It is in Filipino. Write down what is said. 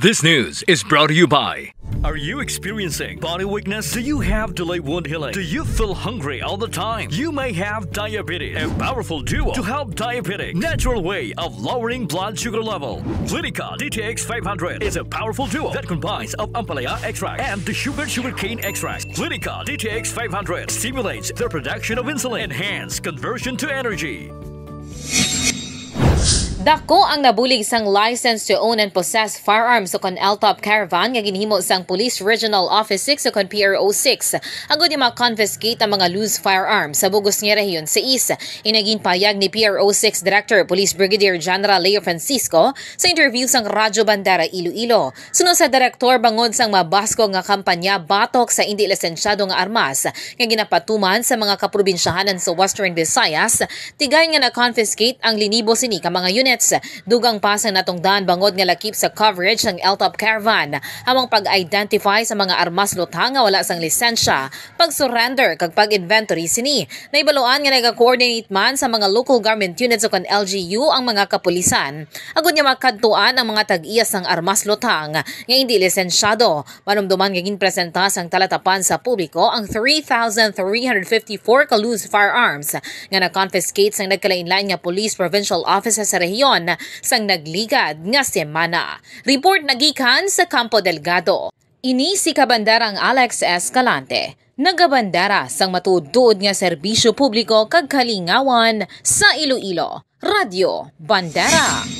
This news is brought to you by... Are you experiencing body weakness? Do you have delayed wound healing? Do you feel hungry all the time? You may have diabetes. A powerful duo to help diabetic. Natural way of lowering blood sugar level. Clinica DTX 500 is a powerful duo that combines of ampalaya extract and the sugarcane extract. Clinica DTX 500 stimulates the production of insulin, enhance conversion to energy. Daku ang nabulig sang license to own and possess firearms o kon Ltopf Caravan nga ginhimo sang Police Regional Office 6 o kon PRO6. Agod ni ma-confiscate ang mga loose firearms sa bugos nga Rehiyon sa Inaging payag ni PRO6 Director Police Brigadier General Leo Francisco sa interview sang Radyo Bandera Iloilo. Sunod sa direktor bangod sang mabasko nga kampanya batok sa hindi lisensyado nga armas nga ginapatuman sa mga kaprobinsyahanan sa Western Visayas, tigay nga na-confiscate ang linibo sini ka mga unit. Dugang pasang natungdan bangod nga lakip sa coverage ng Ltopf Caravan among pag-identify sa mga armas lutang nga wala sang lisensya, pag-surrender kag pag-inventory sini. Naibaloan nga nag-coordinate man sa mga local government units o kon LGU ang mga kapulisan. Agud nga makadtuan ang mga tag-iyas ng armas lutang nga hindi lisensyado. Manumduman nga ginpresenta sang talatapan sa publiko ang 3,354 ka loose firearms nga na-confiscate sang nagkalain-lain nga police provincial offices sa Rehiyon sang nagligad nga semana. Report nagikan sa Campo Delgado. Ini si Kabandarang Alex Escalante. Nagabandera sang matuod-tuod nga serbisyo publiko kag kalingawan sa Iloilo. Radyo Bandera.